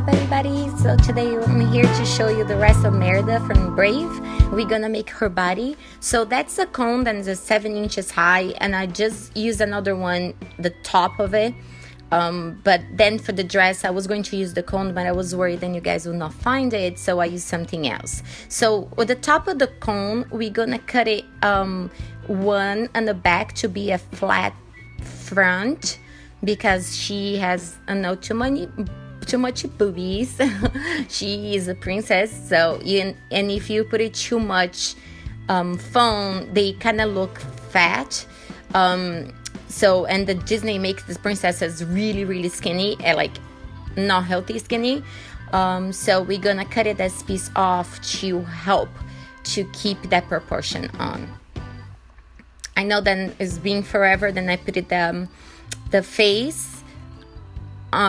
up, everybody? So today I'm here to show you the rest of Merida from Brave. We're gonna make her body. So that's a cone that is 7 inches high, and I just used another one, the top of it. But then for the dress, I was going to use the cone, but I was worried then you guys would not find it, so I used something else. So with the top of the cone, we're gonna cut it one on the back to be a flat front, because she has too much boobies. She is a princess, so and if you put it too much foam, they kind of look fat. So, and the Disney makes the princesses really skinny and like not healthy skinny. So we're gonna cut it this piece off to help to keep that proportion on. I know that it's been forever. Then I put it the face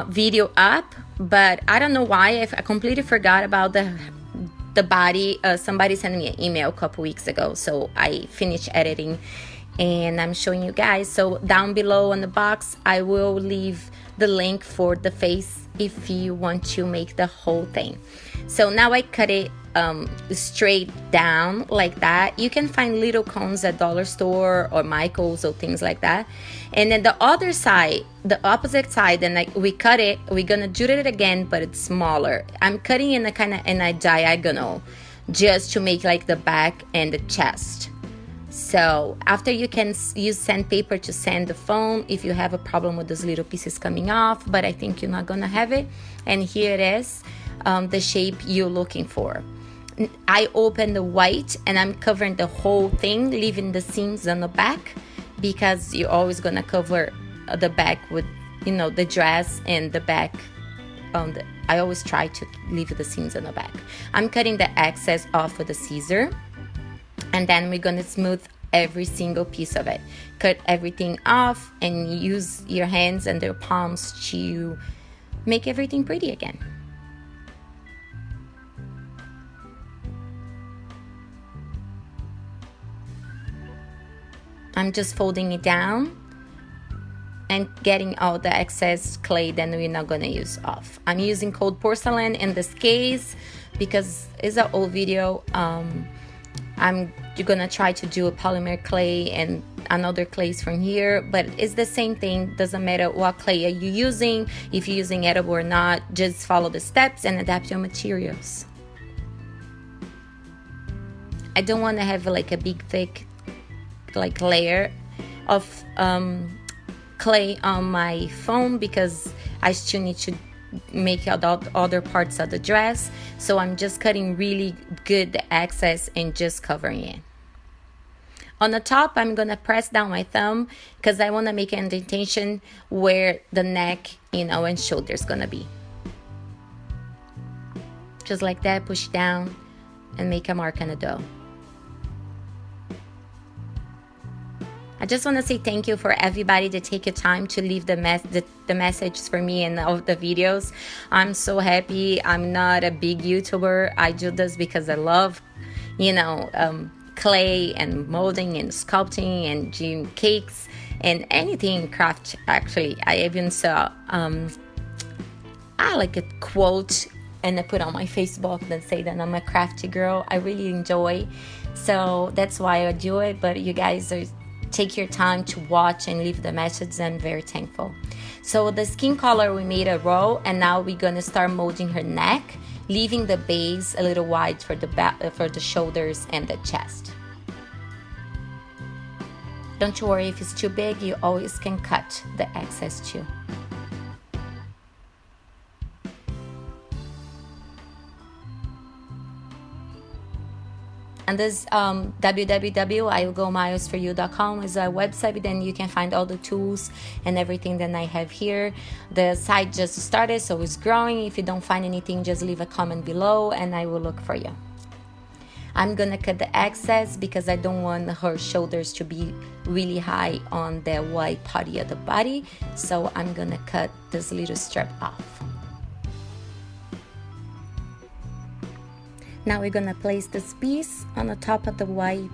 video up, but I don't know why. I completely forgot about the body. Somebody sent me an email a couple weeks ago, so I finished editing and I'm showing you guys. So down below on the box, I will leave the link for the face if you want to make the whole thing. So now I cut it straight down like that. You can find little cones at dollar store or Michael's or things like that. And then the other side, the opposite side, and we cut it, we're gonna do it again, but it's smaller. I'm cutting in a diagonal just to make like the back and the chest. So after, you can use sandpaper to sand the foam if you have a problem with those little pieces coming off, but I think you're not gonna have it. And here it is, the shape you're looking for. I open the white and I'm covering the whole thing, leaving the seams on the back, because you're always gonna cover the back with, the dress and the back. I always try to leave the seams on the back. I'm cutting the excess off with a scissor, and then we're gonna smooth every single piece of it. Cut everything off and use your hands and their palms to make everything pretty again. I'm just folding it down and getting all the excess clay that we're not gonna use off. I'm using cold porcelain in this case because it's an old video. I'm gonna try to do a polymer clay and another clays from here, but it's the same thing. Doesn't matter what clay are you using, if you're using edible or not, just follow the steps and adapt your materials. I don't want to have like a big thick like layer of clay on my foam, because I still need to make out other parts of the dress. So I'm just cutting really good the excess and just covering it. On the top, I'm gonna press down my thumb because I want to make an indentation where the neck, and shoulder is gonna be. Just like that, push down and make a mark on the dough. I just want to say thank you for everybody to take your time to leave the messages for me and all the videos. I'm so happy. I'm not a big YouTuber. I do this because I love, clay and molding and sculpting and doing cakes and anything craft. Actually, I even saw I like a quote and I put on my Facebook that say that I'm a crafty girl. I really enjoy, so that's why I do it. But you guys take your time to watch and leave the message. I'm very thankful. So the skin color, we made a roll, and now we're gonna start molding her neck, leaving the base a little wide for the back, for the shoulders and the chest. Don't you worry if it's too big, you always can cut the excess too. And this www.iwillgomilesforyou.com is a website. Then you can find all the tools and everything that I have here. The site just started, so it's growing. If you don't find anything, just leave a comment below and I will look for you. I'm gonna cut the excess because I don't want her shoulders to be really high on the white part of the body. So I'm gonna cut this little strip off. Now we're gonna place this piece on the top of the white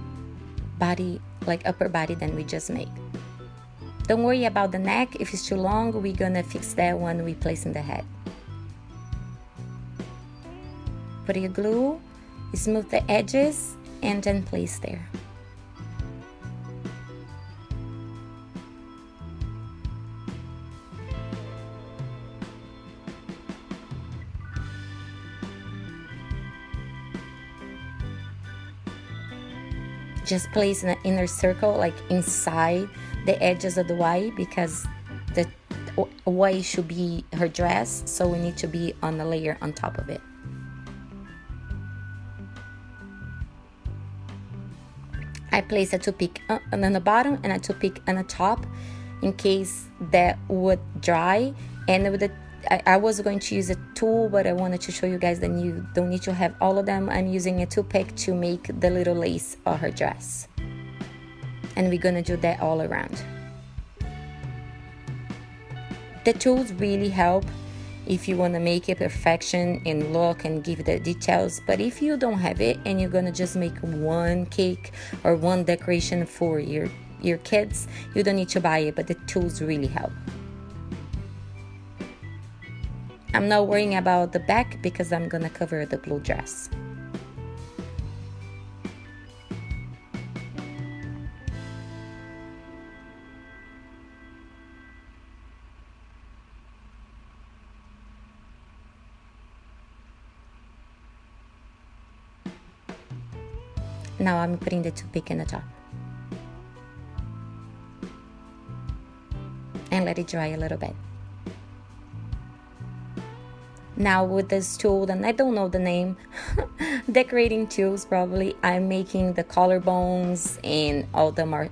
body, like upper body that we just made. Don't worry about the neck. If it's too long, we're gonna fix that when we place in the head. put your glue, smooth the edges, and then place there. Just place an inner circle like inside the edges of the Y, because the Y should be her dress, so we need to be on a layer on top of it. I place a toothpick on the bottom and a toothpick on the top in case that would dry. And with I was going to use a tool, but I wanted to show you guys that you don't need to have all of them. I'm using a toothpick to make the little lace of her dress. And we're gonna do that all around. The tools really help if you want to make it perfection and look and give the details. But if you don't have it and you're gonna just make one cake or one decoration for your kids, you don't need to buy it, but the tools really help. I'm not worrying about the back because I'm gonna cover the blue dress. Now I'm putting the toothpick in the top. And let it dry a little bit. Now with this tool, and I don't know the name, decorating tools probably, I'm making the collarbones and all the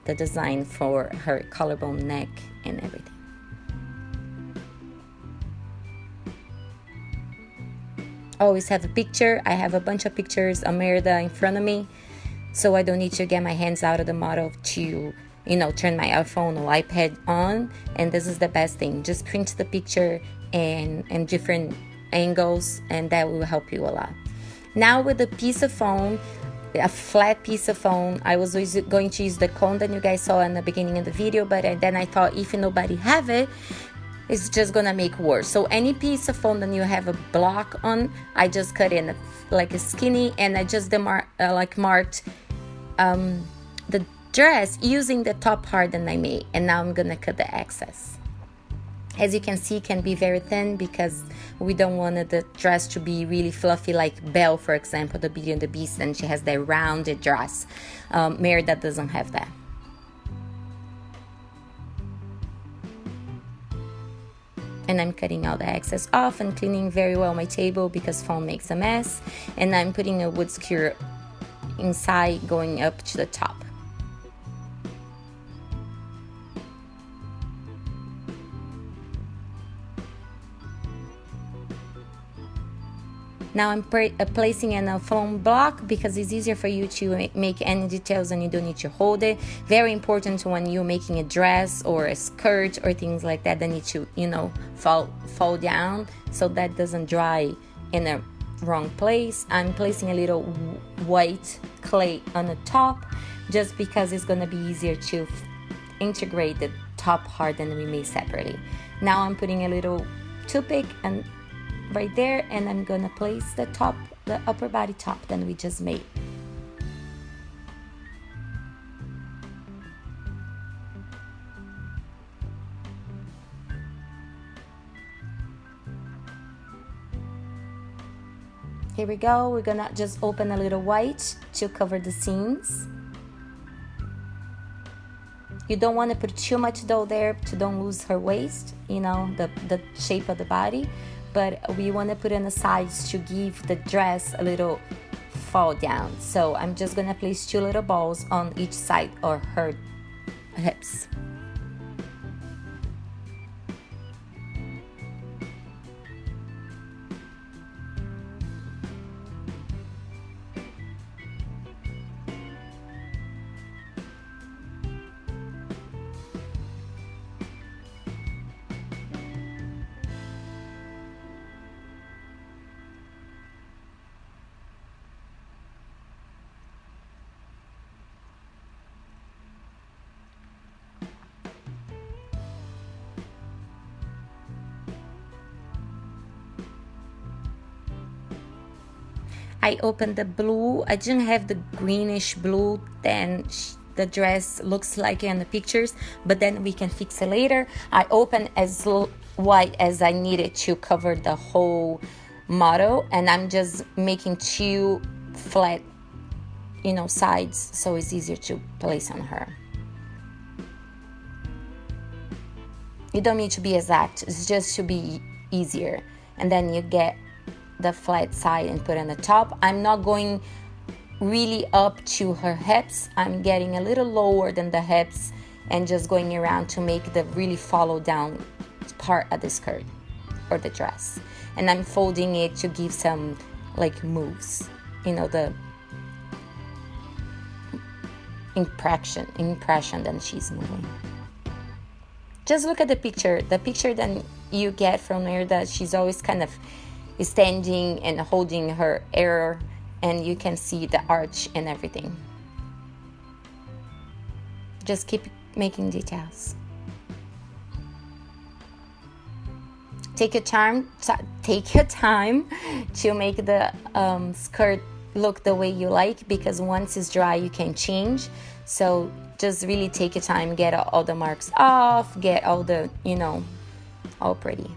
the design for her collarbone neck and everything. Always have a picture. I have a bunch of pictures of Merida in front of me, so I don't need to get my hands out of the model to turn my iPhone or iPad on. And this is the best thing, just print the picture and different angles, and that will help you a lot. Now with a piece of foam, a flat piece of foam, I was going to use the cone that you guys saw in the beginning of the video, but then I thought if nobody have it, it's just gonna make worse. So any piece of foam that you have a block on, I just cut in like a skinny, and I just marked the dress using the top part that I made, and now I'm gonna cut the excess. As you can see, it can be very thin because we don't want the dress to be really fluffy like Belle, for example, the Beauty and the Beast, and she has that rounded dress. Merida doesn't have that. And I'm cutting all the excess off and cleaning very well my table because foam makes a mess. And I'm putting a wood skewer inside going up to the top. Now I'm placing in a foam block because it's easier for you to make any details and you don't need to hold it. Very important when you're making a dress or a skirt or things like that need to, fall down so that doesn't dry in a wrong place. I'm placing a little white clay on the top just because it's gonna be easier to integrate the top part than we made separately. Now I'm putting a little toothpick and right there, and I'm gonna place the upper body top that we just made. Here we go. We're gonna just open a little white to cover the seams. You don't want to put too much dough there to don't lose her waist, the shape of the body. But we want to put in the sides to give the dress a little fall down. So I'm just gonna place 2 little balls on each side of her hips. I opened the blue. I didn't have the greenish blue then the dress looks like in the pictures, but then we can fix it later. I opened as white as I needed to cover the whole model, and I'm just making 2 flat, sides, so it's easier to place on her. You don't need to be exact, it's just to be easier. And then you get the flat side and put on the top. I'm not going really up to her hips. I'm getting a little lower than the hips and just going around to make the really follow down part of the skirt or the dress. And I'm folding it to give some like moves, the impression that she's moving. Just look at the picture that you get from her, that she's always kind of standing and holding her air, and you can see the arch and everything. Just keep making details. Take your time to make the skirt look the way you like, because once it's dry you can change. So just really take your time, get all the marks off, get all the, all pretty.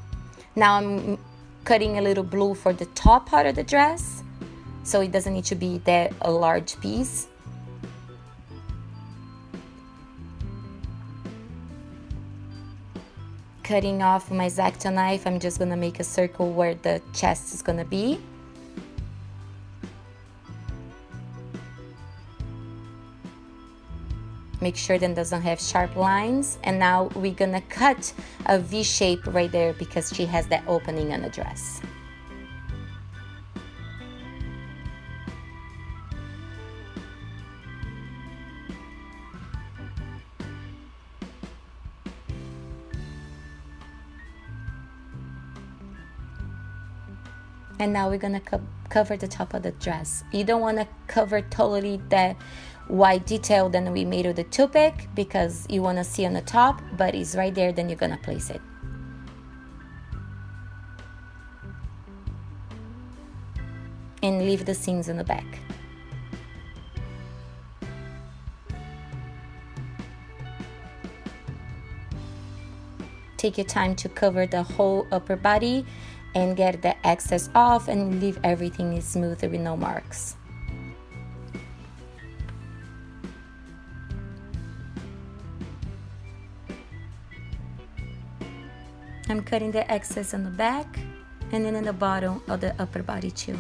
Now I'm cutting a little blue for the top part of the dress, so it doesn't need to be that a large piece. Cutting off my X-Acto knife, I'm just gonna make a circle where the chest is gonna be. Make sure that it doesn't have sharp lines. And now we're gonna cut a V shape right there because she has that opening on the dress. And now we're gonna cover the top of the dress. You don't wanna cover totally that white detail that we made with the toothpick, because you wanna see on the top, but it's right there, then you're gonna place it. And leave the seams in the back. Take your time to cover the whole upper body and get the excess off and leave everything smooth with no marks. I'm cutting the excess on the back and then in the bottom of the upper body too.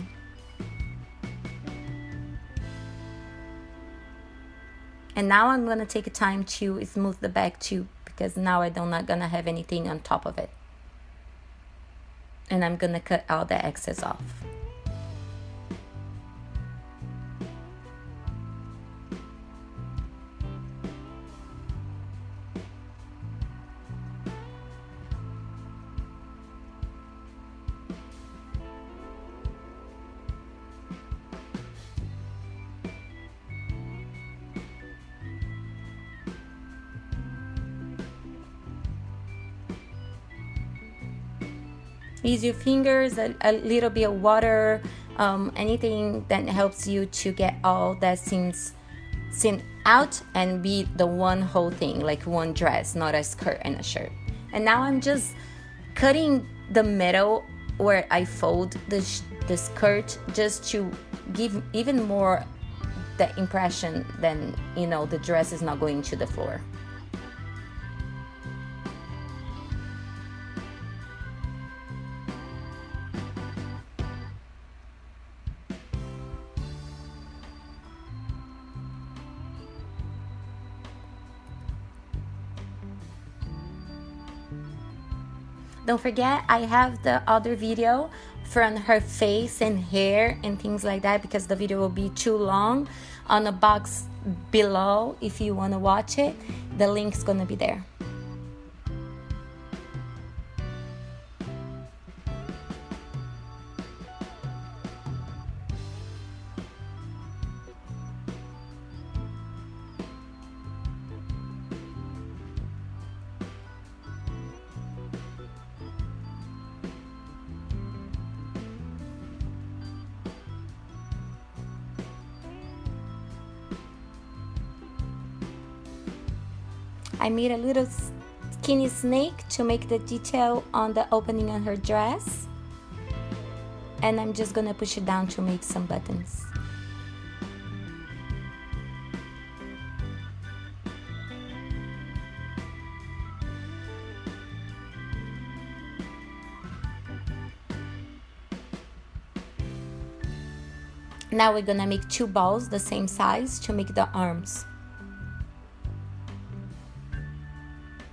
And now I'm gonna take a time to smooth the back too, because now I'm not gonna have anything on top of it. And I'm gonna cut all the excess off. Use your fingers, a little bit of water, anything that helps you to get all that seam out and be the one whole thing, like one dress, not a skirt and a shirt. And now I'm just cutting the middle where I fold the skirt, just to give even more the impression than, the dress is not going to the floor. Don't forget, I have the other video from her face and hair and things like that, because the video will be too long, on the box below. If you want to watch it, the link's gonna be there. I made a little skinny snake to make the detail on the opening on her dress. And I'm just gonna push it down to make some buttons. Now we're gonna make 2 balls the same size to make the arms.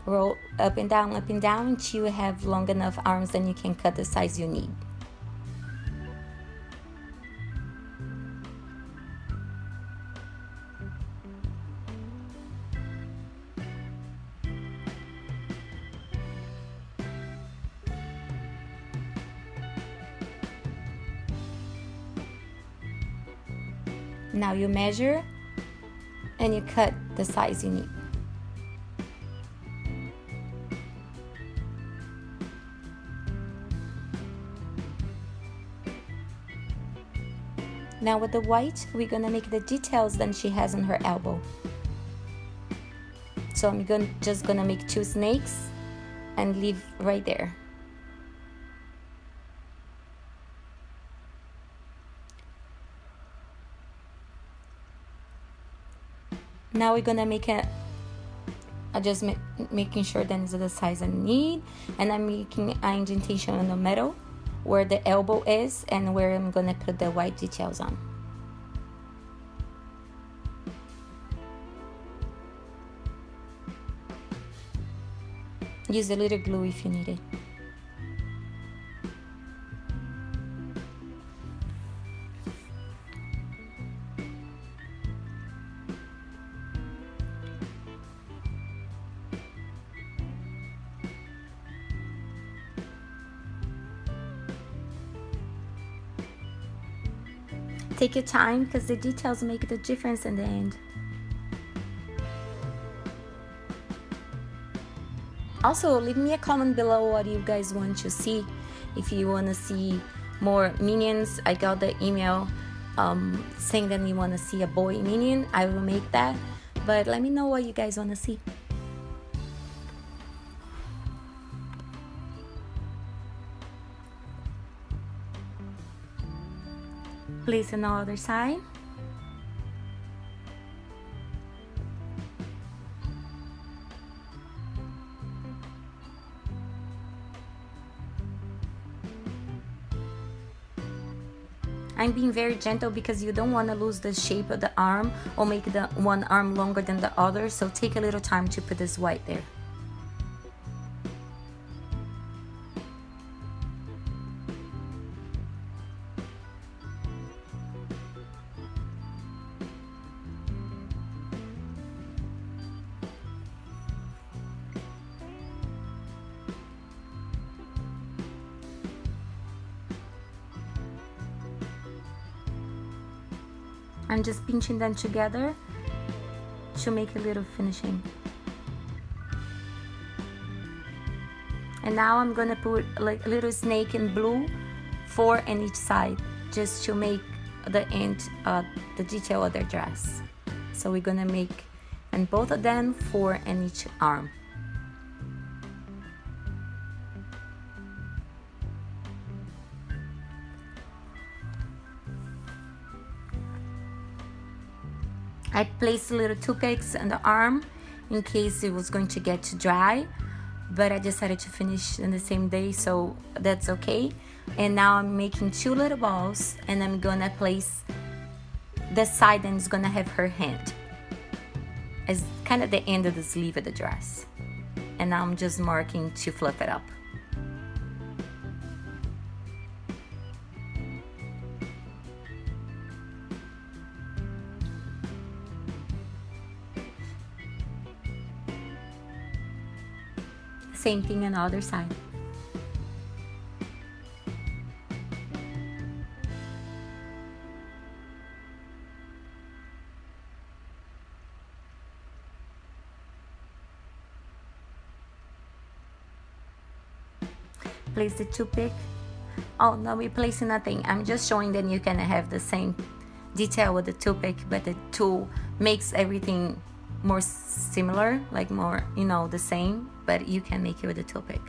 Roll up and down until you have long enough arms, then you can cut the size you need. Now you measure and you cut the size you need. Now with the white, we're gonna make the details that she has on her elbow. So I'm just gonna make 2 snakes and leave right there. Now we're gonna make making sure that it's the size I need, and I'm making an indentation in the middle where the elbow is and where I'm gonna put the white details on. Use a little glue if you need it. Take your time because the details make the difference in the end. Also, leave me a comment below what you guys want to see. If you want to see more minions, I got the email saying that you want to see a boy minion. I will make that, but let me know what you guys want to see. Place on the other side. I'm being very gentle because you don't want to lose the shape of the arm or make the one arm longer than the other, so take a little time to put this white there. I'm just pinching them together to make a little finishing. And now I'm gonna put like a little snake in blue, 4 on each side, just to make the end, the detail of their dress. So we're gonna make, and both of them 4 on each arm. I placed little toothpicks on the arm in case it was going to get too dry, but I decided to finish in the same day, so that's okay. And now I'm making 2 little balls, and I'm gonna place the side that is gonna have her hand as kind of the end of the sleeve of the dress. And now I'm just marking to fluff it up. Same thing on the other side. Place the toothpick. Oh no, we're placing nothing. I'm just showing that you can have the same detail with the toothpick, but the tool makes everything more similar, like more, you know, the same, but you can make it with a toothpick.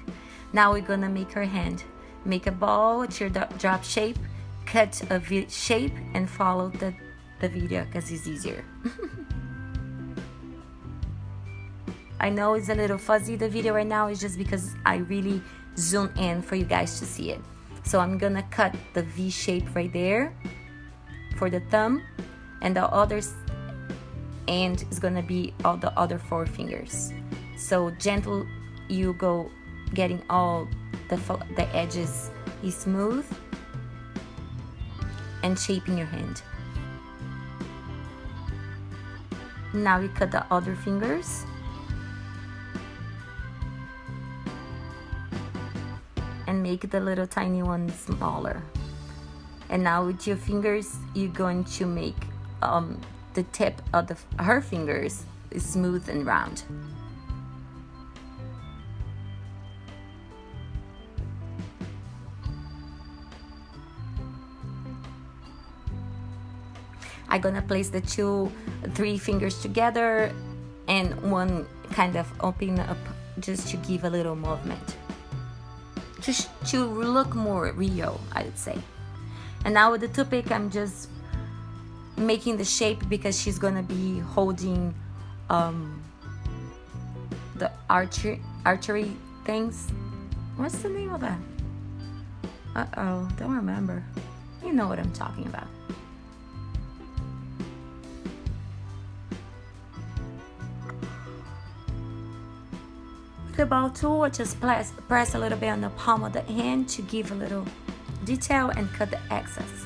Now we're gonna make her hand. Make a ball, teardrop shape, cut a V shape, and follow the video because it's easier. I know it's a little fuzzy, the video right now, is just because I really zoom in for you guys to see it. So I'm gonna cut the V shape right there for the thumb, and the other end is gonna be all the other 4 fingers. So gentle, you go getting all the edges smooth and shaping your hand. Now we cut the other fingers. And make the little tiny one smaller. And now with your fingers, you're going to make the tip of her fingers smooth and round. I'm gonna place the 3 fingers together and one kind of open up just to give a little movement. Just to look more real, I would say. And now with the toothpick, I'm just making the shape because she's gonna be holding the archery things. What's the name of that? Don't remember. You know what I'm talking about. The ball tool, I just press a little bit on the palm of the hand to give a little detail and cut the excess.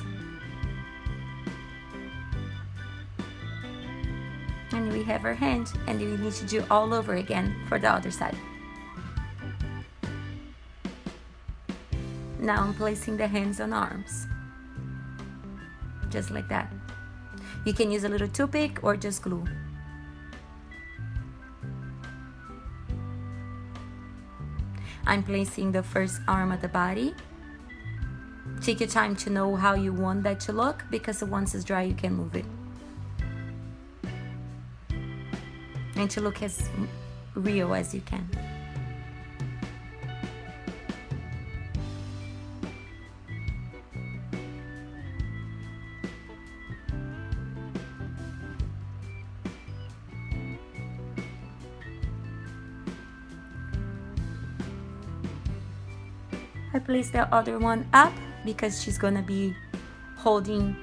And we have our hand, and we need to do all over again for the other side. Now I'm placing the hands on arms, just like that. You can use a little toothpick or just glue. I'm placing the first arm of the body. Take your time to know how you want that to look, because once it's dry, you can move it. And to look as real as you can. I place the other one up because she's gonna be holding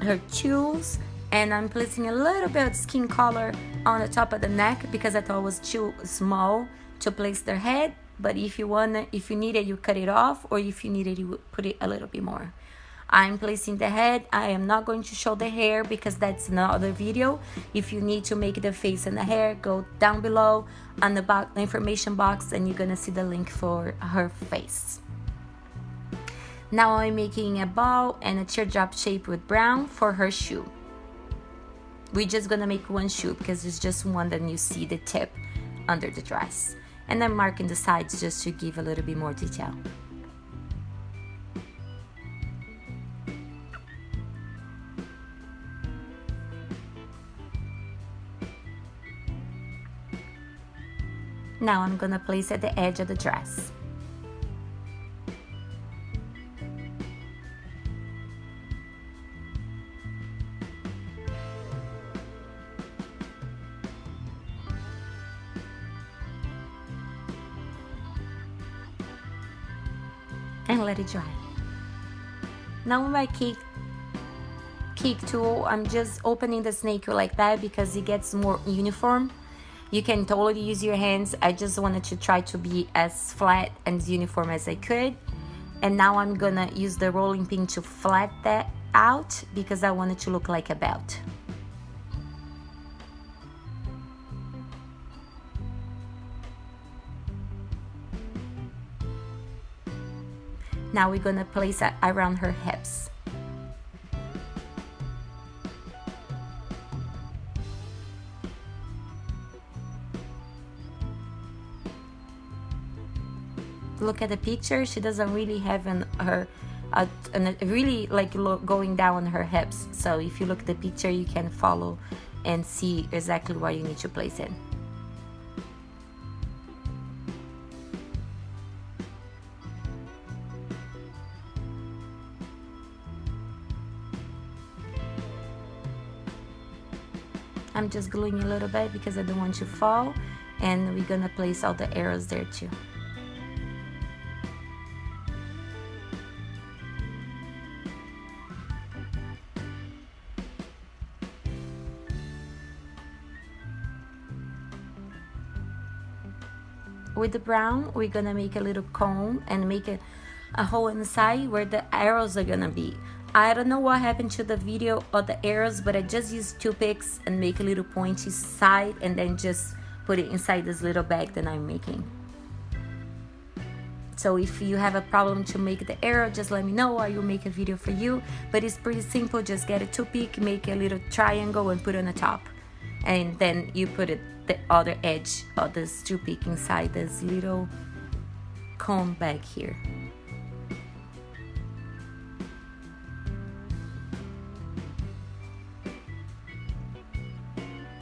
her tools, and I'm placing a little bit of skin color on the top of the neck because I thought it was too small to place their head. But if you need it, you cut it off, or if you need it, you put it a little bit more. I'm placing the head. I am not going to show the hair because that's another video. If you need to make the face and the hair, go down below on the information box, and you're gonna see the link for her face. Now I'm making a ball and a teardrop shape with brown for her shoe. We're just gonna make one shoe because it's just one, then you see the tip under the dress. And I'm marking the sides just to give a little bit more detail. Now I'm gonna place at the edge of the dress. And let it dry. Now with my cake tool, I'm just opening the snake like that because it gets more uniform. You can totally use your hands. I just wanted to try to be as flat and as uniform as I could. And now I'm gonna use the rolling pin to flat that out because I want it to look like a belt. Now we're gonna place it around her hips. Look at the picture. She doesn't really have really like going down on her hips. So if you look at the picture, you can follow and see exactly where you need to place it. I'm just gluing a little bit because I don't want to fall, and we're gonna place all the arrows there too. With the brown, we're gonna make a little cone and make a hole inside where the arrows are gonna be. I don't know what happened to the video or the arrows, but I just used toothpicks and make a little pointy side and then just put it inside this little bag that I'm making. So if you have a problem to make the arrow, just let me know, I will make a video for you. But it's pretty simple. Just get a toothpick, make a little triangle and put it on the top, and then you put it the other edge of this toothpick inside this little cone bag here.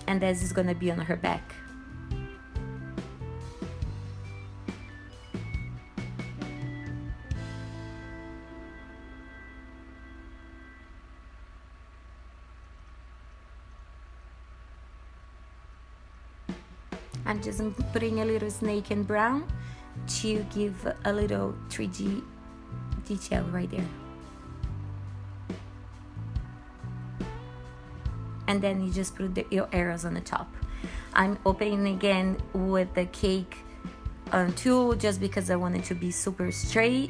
And this is gonna be on her back. I'm just putting a little snake in brown to give a little 3D detail right there. And then you just put your arrows on the top. I'm opening again with the cake tool just because I want it to be super straight.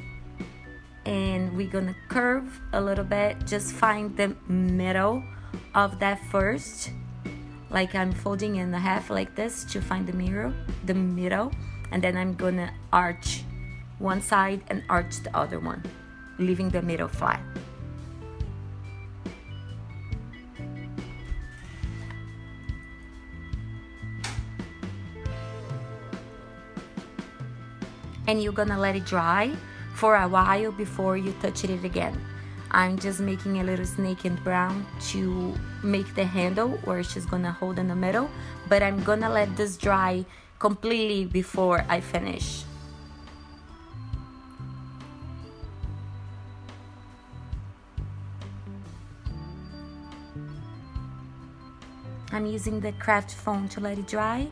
And we're gonna curve a little bit. Just find the middle of that first. Like I'm folding in half like this to find the middle. And then I'm gonna arch one side and arch the other one, leaving the middle flat. And you're gonna let it dry for a while before you touch it again. I'm just making a little snake in brown to make the handle where she's gonna hold in the middle, but I'm gonna let this dry completely before I finish. I'm using the craft foam to let it dry,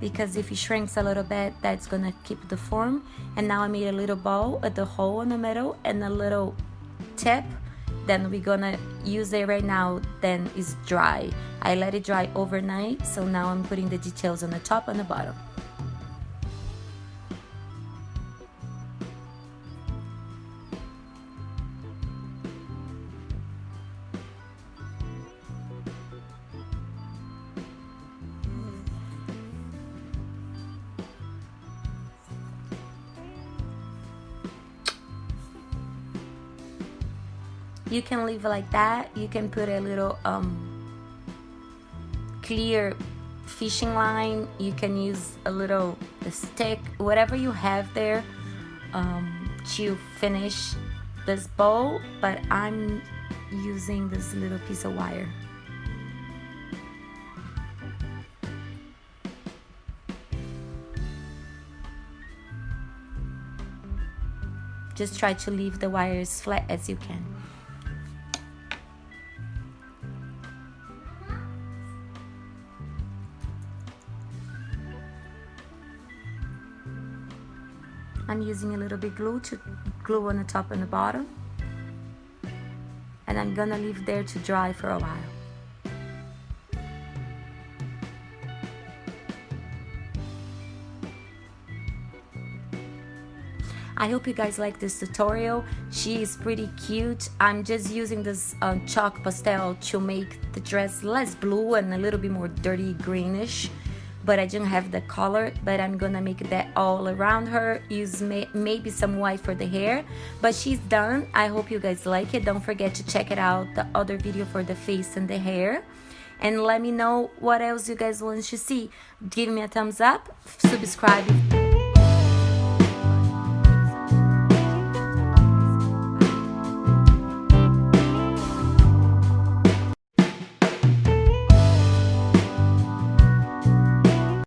because if it shrinks a little bit, that's gonna keep the form. And now I made a little ball with the hole in the middle and a little tip. Then we're gonna use it right now, then it's dry. I let it dry overnight, so now I'm putting the details on the top and the bottom. You can leave it like that. You can put a little clear fishing line. You can use a little stick, whatever you have there, to finish this bowl, but I'm using this little piece of wire. Just try to leave the wire as flat as you can. I'm using a little bit glue to glue on the top and the bottom, and I'm gonna leave there to dry for a while. I hope you guys like this tutorial. She is pretty cute. I'm just using this chalk pastel to make the dress less blue and a little bit more dirty greenish, but I didn't have the color. But I'm gonna make that all around her, use maybe some white for the hair, but she's done. I hope you guys like it. Don't forget to check it out, the other video for the face and the hair, and let me know what else you guys want to see. Give me a thumbs up, subscribe.